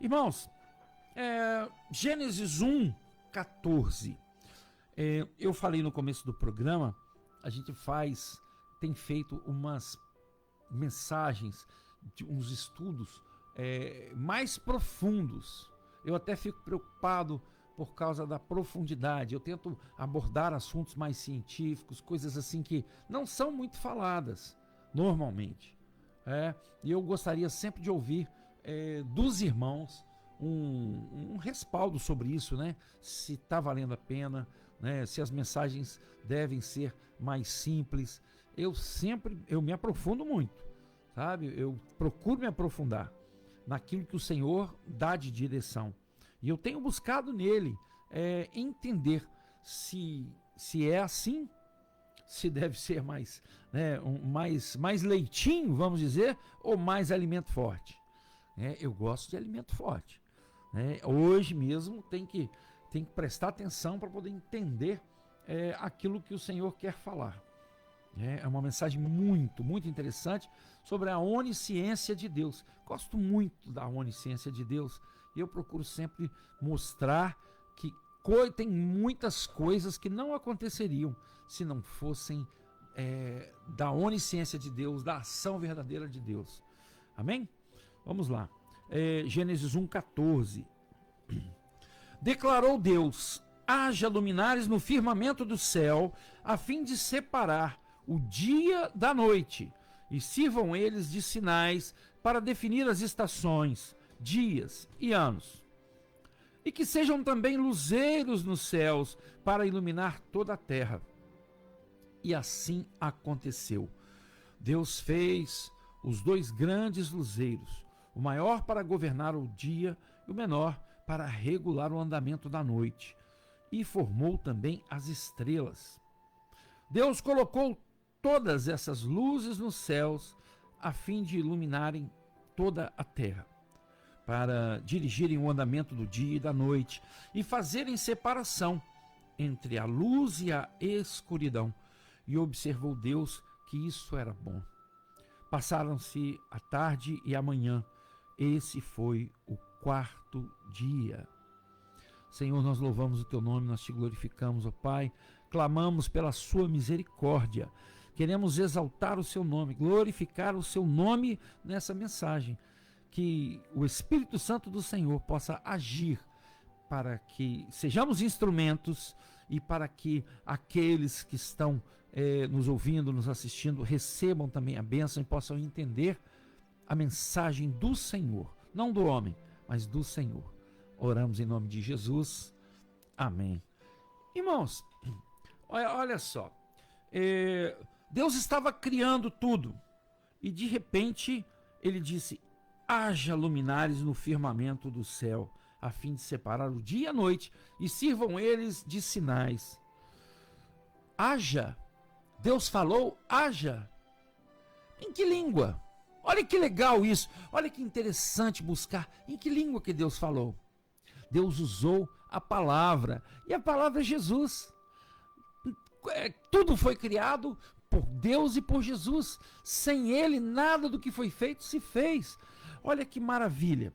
Irmãos, Gênesis 1:14. Eu falei no começo do programa, a gente tem feito umas mensagens, uns estudos mais profundos. Eu até fico preocupado por causa da profundidade. Eu tento abordar assuntos mais científicos, coisas assim que não são muito faladas normalmente. E eu gostaria sempre de ouvir dos irmãos um respaldo sobre isso, né? Se está valendo a pena, né? Se as mensagens devem ser mais simples. Eu me aprofundo muito, sabe? Eu procuro me aprofundar naquilo que o Senhor dá de direção. E eu tenho buscado nele entender se é assim, se deve ser mais, né, mais leitinho, vamos dizer, ou mais alimento forte. Eu gosto de alimento forte. Hoje mesmo tem que prestar atenção para poder entender aquilo que o Senhor quer falar. É uma mensagem muito, muito interessante sobre a onisciência de Deus. Gosto muito da onisciência de Deus e eu procuro sempre mostrar que tem muitas coisas que não aconteceriam se não fossem da onisciência de Deus, da ação verdadeira de Deus. Amém? Vamos lá. Gênesis 1:14. Declarou Deus: haja luminares no firmamento do céu, a fim de separar o dia da noite, e sirvam eles de sinais para definir as estações, dias e anos. E que sejam também luzeiros nos céus para iluminar toda a terra. E assim aconteceu. Deus fez os 2 grandes luzeiros, o maior para governar o dia e o menor para regular o andamento da noite. E formou também as estrelas. Deus colocou todas essas luzes nos céus a fim de iluminarem toda a terra, para dirigirem o andamento do dia e da noite e fazerem separação entre a luz e a escuridão. E observou Deus que isso era bom. Passaram-se a tarde e a manhã. Esse foi o 4º dia. Senhor, nós louvamos o teu nome, nós te glorificamos, ó Pai, clamamos pela sua misericórdia, queremos exaltar o seu nome, glorificar o seu nome nessa mensagem, que o Espírito Santo do Senhor possa agir para que sejamos instrumentos e para que aqueles que estão nos ouvindo, nos assistindo, recebam também a bênção e possam entender a mensagem do Senhor, não do homem, mas do Senhor. Oramos em nome de Jesus. Amém. Irmãos, olha só. Deus estava criando tudo. E de repente ele disse: haja luminares no firmamento do céu, a fim de separar o dia e a noite, e sirvam eles de sinais. Haja. Deus falou, haja. Em que língua? Olha que legal isso. Olha que interessante buscar em que língua que Deus falou. Deus usou a palavra, e a palavra é Jesus. Tudo foi criado por Deus e por Jesus. Sem ele, nada do que foi feito se fez. Olha que maravilha.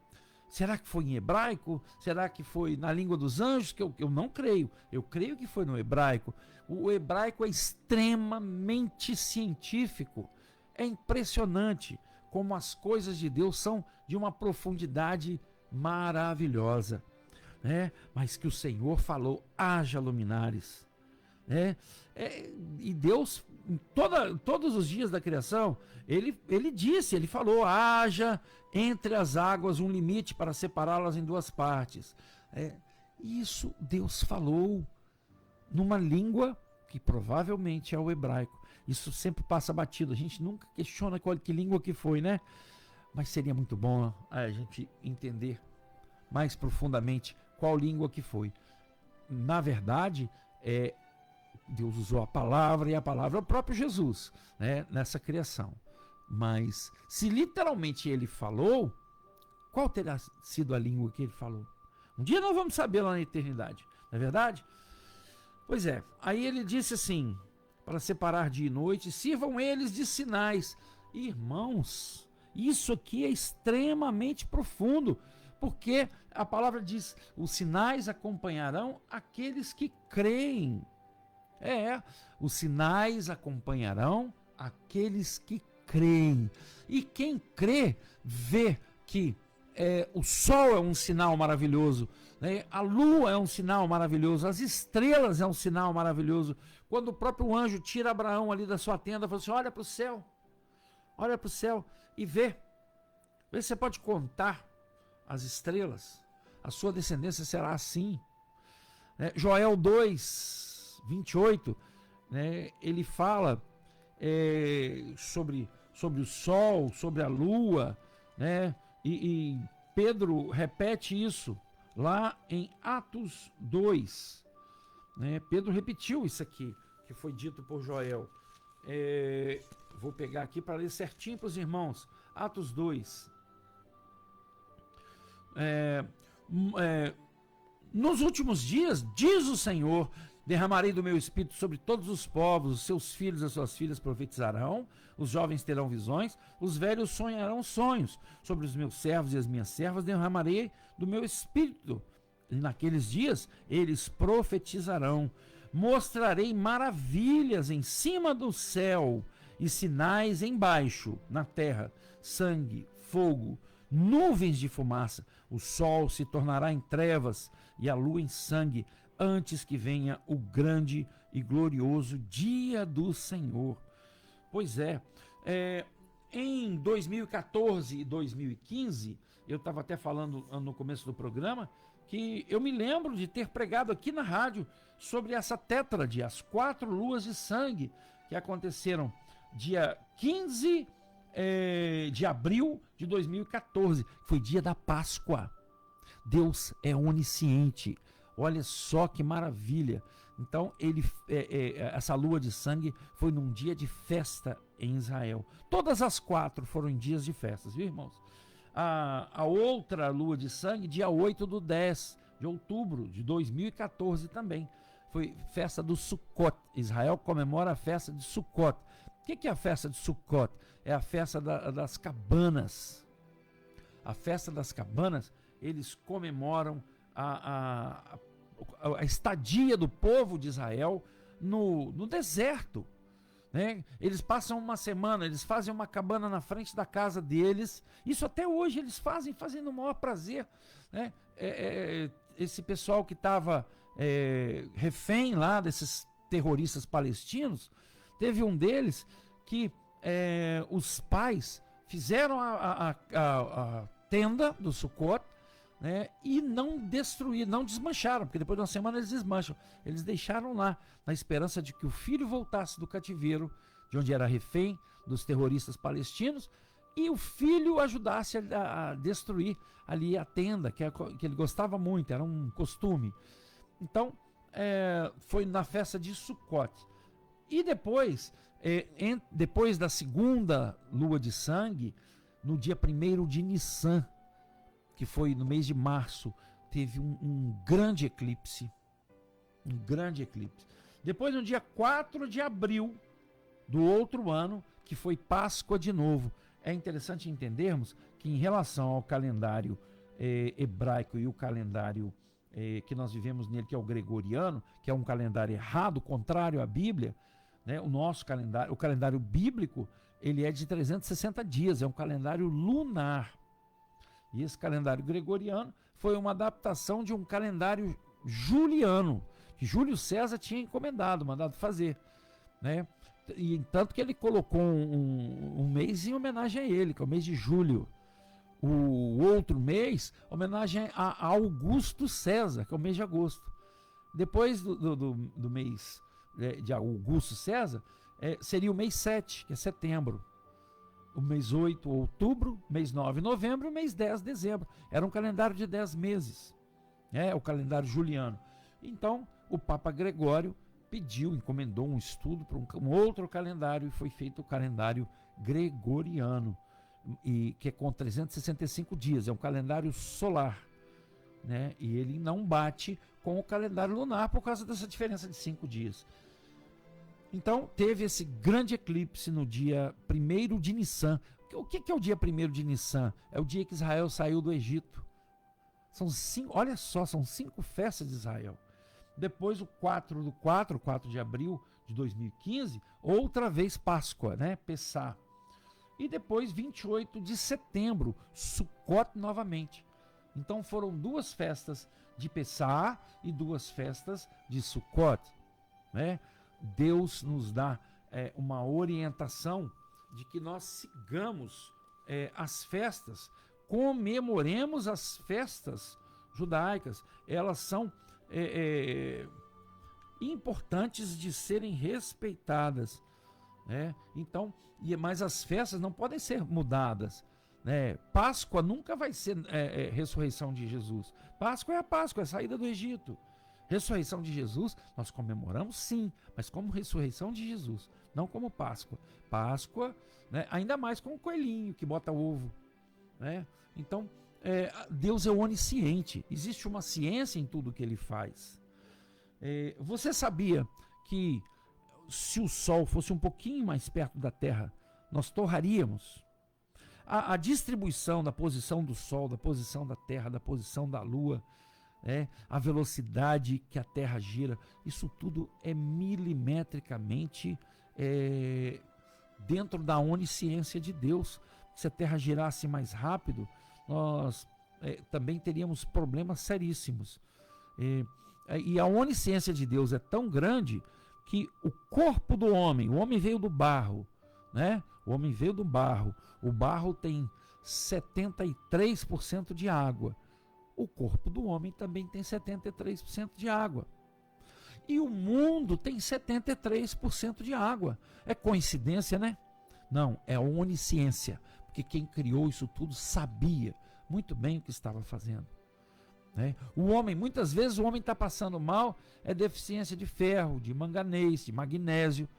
Será que foi em hebraico? Será que foi na língua dos anjos? Que eu não creio. Eu creio que foi no hebraico. O hebraico é extremamente científico. É impressionante como as coisas de Deus são de uma profundidade maravilhosa. Mas que o Senhor falou: haja luminares. E Deus, todos os dias da criação, ele disse, ele falou: haja entre as águas um limite para separá-las em 2 partes. Isso Deus falou numa língua que provavelmente é o hebraico. Isso sempre passa batido, a gente nunca questiona que língua que foi, né? Mas seria muito bom a gente entender mais profundamente qual língua que foi. Na verdade, Deus usou a palavra, e a palavra é o próprio Jesus, né, nessa criação. Mas se literalmente ele falou, qual terá sido a língua que ele falou? Um dia nós vamos saber lá na eternidade, não é verdade? Pois é, aí ele disse assim: para separar dia e noite, sirvam eles de sinais. Irmãos, Isso aqui é extremamente profundo, porque a palavra diz: os sinais acompanharão aqueles que creem. Os sinais acompanharão aqueles que creem. E quem crê, vê que o sol é um sinal maravilhoso, né? A lua é um sinal maravilhoso, as estrelas é um sinal maravilhoso. Quando o próprio anjo tira Abraão ali da sua tenda, fala assim: olha para o céu e vê se você pode contar as estrelas, a sua descendência será assim. Joel 2:28, né, ele fala sobre o sol, sobre a lua, né, e Pedro repete isso lá em Atos 2, né, Pedro repetiu isso aqui, que foi dito por Joel. Vou pegar aqui para ler certinho para os irmãos. Atos 2. Nos últimos dias, diz o Senhor, derramarei do meu espírito sobre todos os povos, os seus filhos e as suas filhas profetizarão, os jovens terão visões, os velhos sonharão sonhos. Sobre os meus servos e as minhas servas derramarei do meu espírito. E naqueles dias eles profetizarão. Mostrarei maravilhas em cima do céu e sinais embaixo, na terra: sangue, fogo, nuvens de fumaça. O sol se tornará em trevas e a lua em sangue, antes que venha o grande e glorioso dia do Senhor. Pois em 2014 e 2015, eu estava até falando no começo do programa, que eu me lembro de ter pregado aqui na rádio sobre essa tétrade, as 4 luas de sangue, que aconteceram dia 15 de abril de 2014, foi dia da Páscoa. Deus é onisciente, olha só que maravilha. Então essa lua de sangue foi num dia de festa em Israel. Todas as 4 foram em dias de festas, viu, irmãos? A outra lua de sangue, dia 8/10 de outubro de 2014 também, foi festa do Sukkot. Israel comemora a festa de Sukkot. O que é a festa de Sukkot? É a festa das cabanas. A festa das cabanas, eles comemoram a estadia do povo de Israel no deserto, né? Eles passam uma semana, eles fazem uma cabana na frente da casa deles. Isso até hoje eles fazem no maior prazer, né? Esse pessoal que estava refém lá desses terroristas palestinos, teve um deles que os pais fizeram a tenda do Sukkot, né, e não destruíram, não desmancharam, porque depois de uma semana eles desmancham. Eles deixaram lá, na esperança de que o filho voltasse do cativeiro, de onde era refém dos terroristas palestinos, e o filho ajudasse a destruir ali a tenda, que ele gostava muito, era um costume. Então, foi na festa de Sukkot. E depois, depois da segunda lua de sangue, no dia 1º de Nissan, que foi no mês de março, teve um grande eclipse. Um grande eclipse. Depois, no dia 4 de abril do outro ano, que foi Páscoa de novo. É interessante entendermos que, em relação ao calendário hebraico e o calendário que nós vivemos nele, que é o gregoriano, que é um calendário errado, contrário à Bíblia, né? O nosso calendário, o calendário bíblico, ele é de 360 dias, é um calendário lunar. E esse calendário gregoriano foi uma adaptação de um calendário juliano, que Júlio César tinha encomendado, mandado fazer, né? E tanto que ele colocou um mês em homenagem a ele, que é o mês de julho. O outro mês, homenagem a Augusto César, que é o mês de agosto. Depois do mês de Augusto César, seria o mês 7, que é setembro. O mês 8, outubro, mês 9, novembro, e o mês 10, dezembro. Era um calendário de 10 meses, o calendário juliano. Então, o Papa Gregório encomendou um estudo para um outro calendário, e foi feito o calendário gregoriano, que é com 365 dias, é um calendário solar, né? E ele não bate com o calendário lunar por causa dessa diferença de 5 dias. Então, teve esse grande eclipse no dia 1º de Nissan, O que é o dia 1º de Nissan? É o dia que Israel saiu do Egito. Olha só, são 5 festas de Israel. Depois o 4 de abril de 2015, outra vez Páscoa, né? Pessá. E depois 28 de setembro, Sukkot novamente. Então foram 2 festas de Pessá e 2 festas de Sukkot, né? Deus nos dá uma orientação de que nós sigamos as festas, comemoremos as festas judaicas. Elas são importantes de serem respeitadas, né? Então, mas as festas não podem ser mudadas, né? Páscoa nunca vai ser ressurreição de Jesus. Páscoa é a Páscoa, é a saída do Egito. Ressurreição de Jesus nós comemoramos sim, mas como ressurreição de Jesus, não como Páscoa. Páscoa, né, ainda mais com o coelhinho que bota ovo, né? Então, Deus é onisciente, existe uma ciência em tudo que ele faz. Você sabia que se o Sol fosse um pouquinho mais perto da Terra, nós torraríamos? A distribuição da posição do Sol, da posição da Terra, da posição da Lua, a velocidade que a Terra gira, isso tudo é milimetricamente dentro da onisciência de Deus. Se a Terra girasse mais rápido, nós também teríamos problemas seríssimos. E a onisciência de Deus é tão grande que o corpo do homem, o homem veio do barro, né? O homem veio do barro. O barro tem 73% de água. O corpo do homem também tem 73% de água. E o mundo tem 73% de água. É coincidência, né? Não, é onisciência. Porque quem criou isso tudo sabia muito bem o que estava fazendo, né? O homem, muitas vezes o homem está passando mal, é deficiência de ferro, de manganês, de magnésio,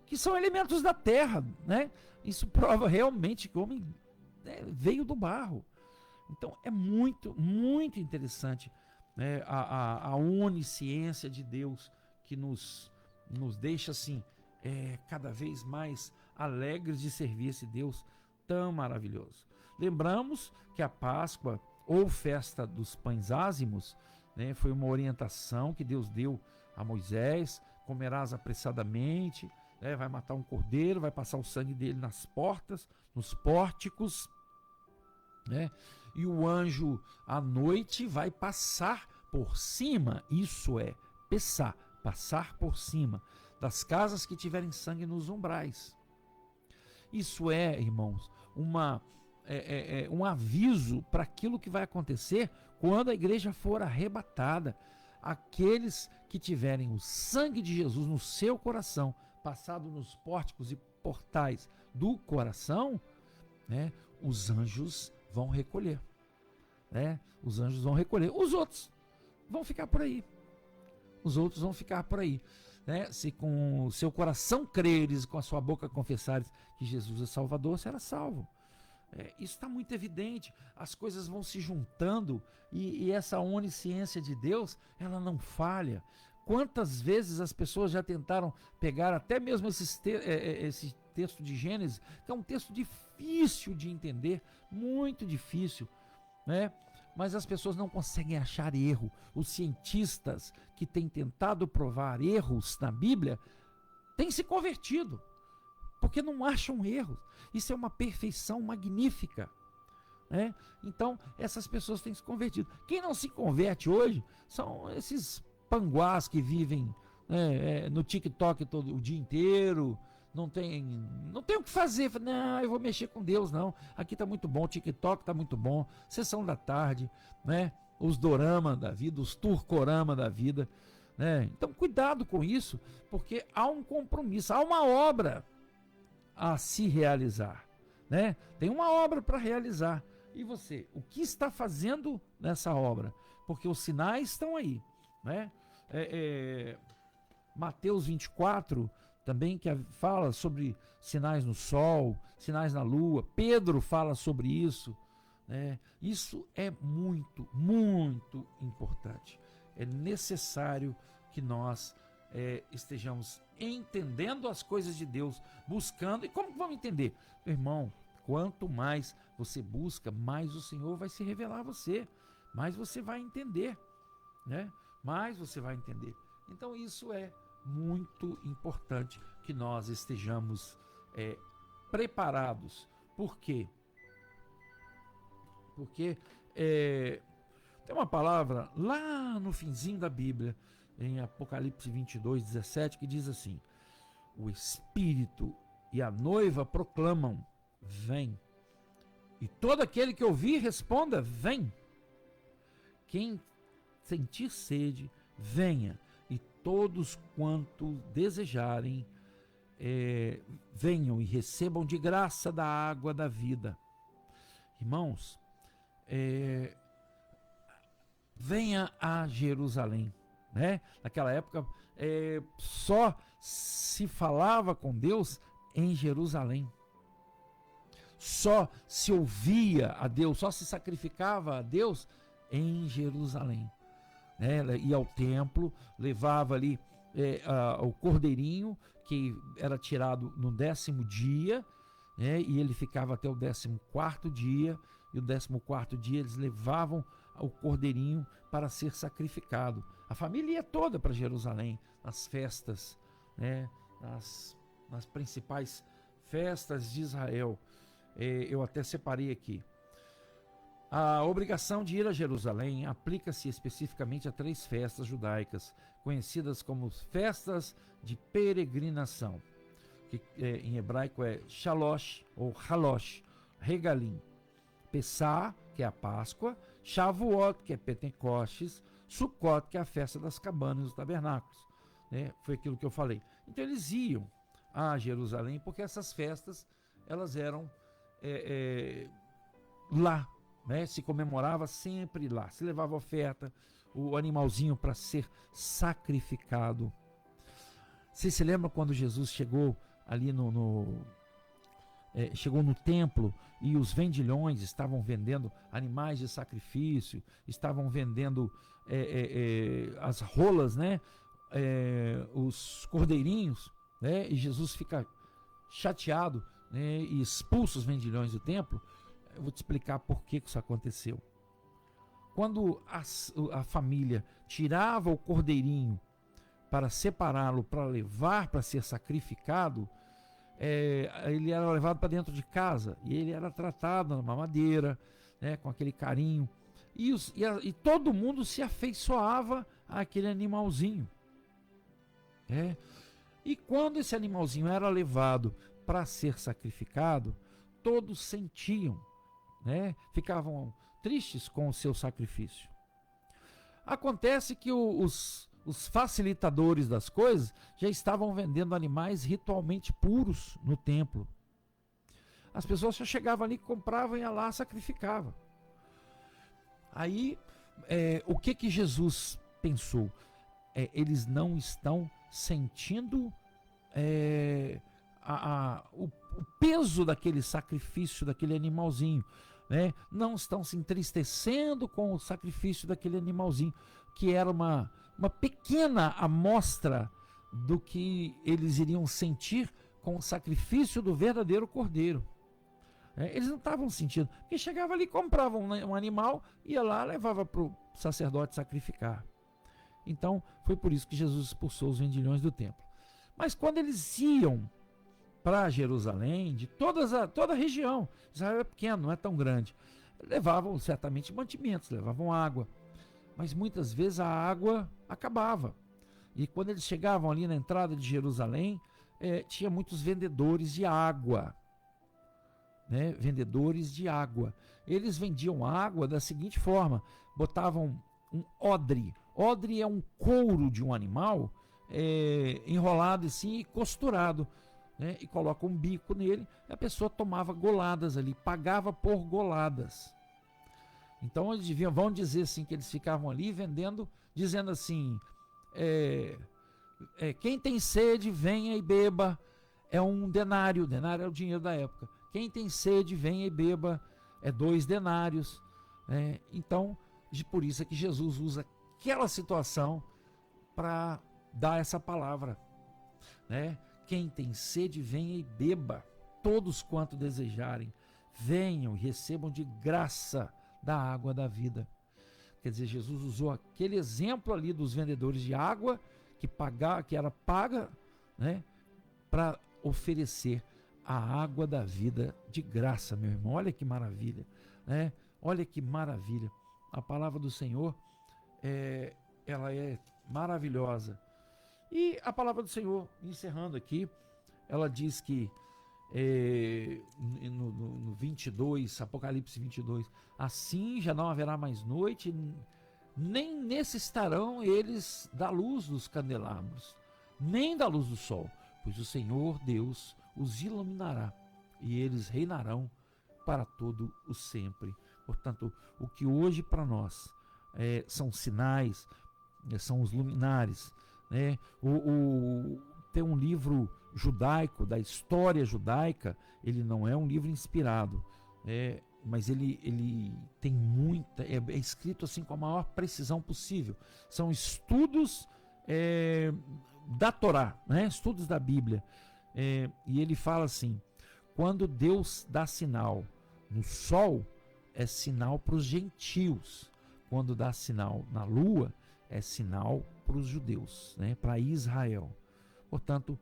que são elementos da terra, né? Isso prova realmente que o homem veio do barro. Então é muito, muito interessante, né, a onisciência de Deus, que nos deixa assim cada vez mais alegres de servir esse Deus tão maravilhoso. Lembramos que a Páscoa, ou festa dos pães ázimos, né, foi uma orientação que Deus deu a Moisés: comerás apressadamente, né, vai matar um cordeiro, vai passar o sangue dele nas portas, nos pórticos, né, e o anjo à noite vai passar por cima, isso é, pessá, passar por cima das casas que tiverem sangue nos umbrais. Isso é, irmãos, um aviso para aquilo que vai acontecer quando a igreja for arrebatada. Aqueles que tiverem o sangue de Jesus no seu coração, passado nos pórticos e portais do coração, né, os anjos vão recolher, né? Os anjos vão recolher. Os outros vão ficar por aí. Os outros vão ficar por aí, né? Se com o seu coração creres e com a sua boca confessares que Jesus é Salvador, será salvo. Isso está muito evidente. As coisas vão se juntando e essa onisciência de Deus, ela não falha. Quantas vezes as pessoas já tentaram pegar até mesmo esse texto de Gênesis, que é um texto difícil de entender, muito difícil, né? Mas as pessoas não conseguem achar erro. Os cientistas que têm tentado provar erros na Bíblia têm se convertido, porque não acham erros. Isso é uma perfeição magnífica, né? Então essas pessoas têm se convertido. Quem não se converte hoje são esses panguás que vivem, né, no TikTok todo o dia inteiro. Não tem o que fazer. Não, eu vou mexer com Deus, não. Aqui tá muito bom, o TikTok tá muito bom, sessão da tarde, né? Os dorama da vida, os turcorama da vida, né? Então cuidado com isso, porque há um compromisso, há uma obra a se realizar, né? Tem uma obra para realizar. E você, o que está fazendo nessa obra? Porque os sinais estão aí, né? Mateus 24 também, que fala sobre sinais no sol, sinais na lua. Pedro fala sobre isso, né? Isso é muito, muito importante. É necessário que nós estejamos entendendo as coisas de Deus, buscando. E como vamos entender? Meu irmão, quanto mais você busca, mais o Senhor vai se revelar a você, mais você vai entender, né? Mais você vai entender. Então isso é muito importante que nós estejamos preparados. Por quê? Porque tem uma palavra lá no finzinho da Bíblia, em Apocalipse 22:17, que diz assim: o Espírito e a noiva proclamam: vem. E todo aquele que ouvir, responda: vem. Quem sentir sede, venha. E todos quanto desejarem, venham e recebam de graça da água da vida. Irmãos, venha a Jerusalém, né? Naquela época só se falava com Deus em Jerusalém, só se ouvia a Deus, só se sacrificava a Deus em Jerusalém, né? Ia ao templo, levava ali o cordeirinho, que era tirado no 10º dia, né? E ele ficava até o 14º dia, e o 14º dia eles levavam o cordeirinho para ser sacrificado. A família ia toda para Jerusalém, nas festas, né? nas principais festas de Israel. Eu até separei aqui. A obrigação de ir a Jerusalém aplica-se especificamente a 3 festas judaicas, conhecidas como festas de peregrinação, que em hebraico é Shalosh ou Halosh, Regalim, Pessah, que é a Páscoa, Shavuot, que é Pentecostes, Sukkot, que é a festa das cabanas e dos tabernáculos, né? Foi aquilo que eu falei. Então eles iam a Jerusalém porque essas festas elas eram lá, né? Se comemorava sempre lá, se levava oferta, o animalzinho para ser sacrificado. Você se lembra quando Jesus chegou ali chegou no templo e os vendilhões estavam vendendo animais de sacrifício, estavam vendendo as rolas, né? Os cordeirinhos, né? E Jesus fica chateado, né? E expulsa os vendilhões do templo. Eu vou te explicar por que isso aconteceu. Quando a família tirava o cordeirinho para separá-lo, para levar para ser sacrificado, ele era levado para dentro de casa e ele era tratado na mamadeira, né, com aquele carinho, e todo mundo se afeiçoava àquele animalzinho. E quando esse animalzinho era levado para ser sacrificado, todos sentiam, né, ficavam tristes com o seu sacrifício. Acontece que os facilitadores das coisas já estavam vendendo animais ritualmente puros no templo. As pessoas só chegavam ali, compravam, iam lá, sacrificavam. Aí, o que Jesus pensou? Eles não estão sentindo o peso daquele sacrifício, daquele animalzinho, né? Não estão se entristecendo com o sacrifício daquele animalzinho, que era uma pequena amostra do que eles iriam sentir com o sacrifício do verdadeiro cordeiro. Eles não estavam sentindo, porque chegava ali, comprava um animal, ia lá, levava para o sacerdote sacrificar. Então foi por isso que Jesus expulsou os vendilhões do templo. Mas quando eles iam para Jerusalém, de toda a região, Israel é pequeno, não é tão grande, levavam certamente mantimentos, levavam água, mas muitas vezes a água acabava. E quando eles chegavam ali na entrada de Jerusalém, tinha muitos vendedores de água, né? Vendedores de água. Eles vendiam água da seguinte forma: botavam um odre. Odre é um couro de um animal enrolado assim e costurado, né? E coloca um bico nele, e a pessoa tomava goladas ali, pagava por goladas. Então eles vão dizer assim, que eles ficavam ali vendendo, dizendo assim: quem tem sede, venha e beba, é um denário. Denário é o dinheiro da época. Quem tem sede, venha e beba, é 2 denários. Então, por isso é que Jesus usa aquela situação para dar essa palavra, né? Quem tem sede, venha e beba, todos quanto desejarem. venham e recebam de graça da água da vida. Quer dizer, Jesus usou aquele exemplo ali dos vendedores de água que era paga, né, para oferecer a água da vida de graça, meu irmão. Olha que maravilha, né? Olha que maravilha. A palavra do Senhor, ela é maravilhosa. E a palavra do Senhor, encerrando aqui, ela diz que no 22, Apocalipse 22, assim já não haverá mais noite, nem necessitarão eles da luz dos candelabros, nem da luz do sol, pois o Senhor Deus os iluminará e eles reinarão para todo o sempre. Portanto, o que hoje para nós são sinais, são os luminares, né? Tem um livro judaico, da história judaica, ele não é um livro inspirado, mas ele tem muita, é escrito assim com a maior precisão possível. São estudos da Torá, né? Estudos da Bíblia. E ele fala assim: quando Deus dá sinal no sol, é sinal para os gentios. Quando dá sinal na lua, é sinal para os judeus, né? Para Israel. Portanto,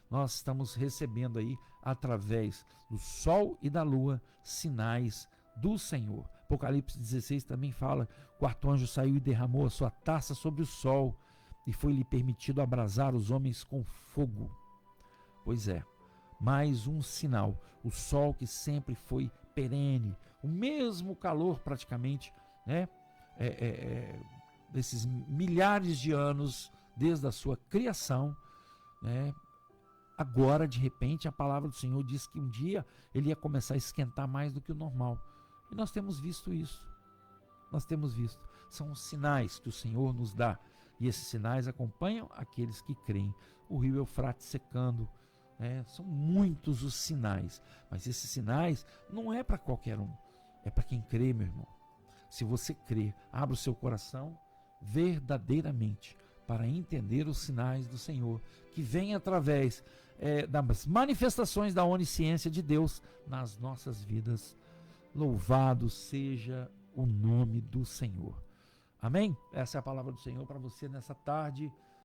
nós estamos recebendo aí, através do sol e da lua, sinais do Senhor. Apocalipse 16 também fala: o quarto anjo saiu e derramou a sua taça sobre o sol, e foi-lhe permitido abrasar os homens com fogo. Pois é, mais um sinal. O sol, que sempre foi perene, o mesmo calor praticamente, né? Desses milhares de anos, desde a sua criação, né? Agora, de repente, a palavra do Senhor diz que um dia ele ia começar a esquentar mais do que o normal. E nós temos visto isso. Nós temos visto. São os sinais que o Senhor nos dá. E esses sinais acompanham aqueles que creem. O rio Eufrates secando. São muitos os sinais. Mas esses sinais não é para qualquer um. É para quem crê, meu irmão. Se você crê, abra o seu coração verdadeiramente para entender os sinais do Senhor, que vêm através das manifestações da onisciência de Deus nas nossas vidas. Louvado seja o nome do Senhor. Amém? Essa é a palavra do Senhor para você nessa tarde.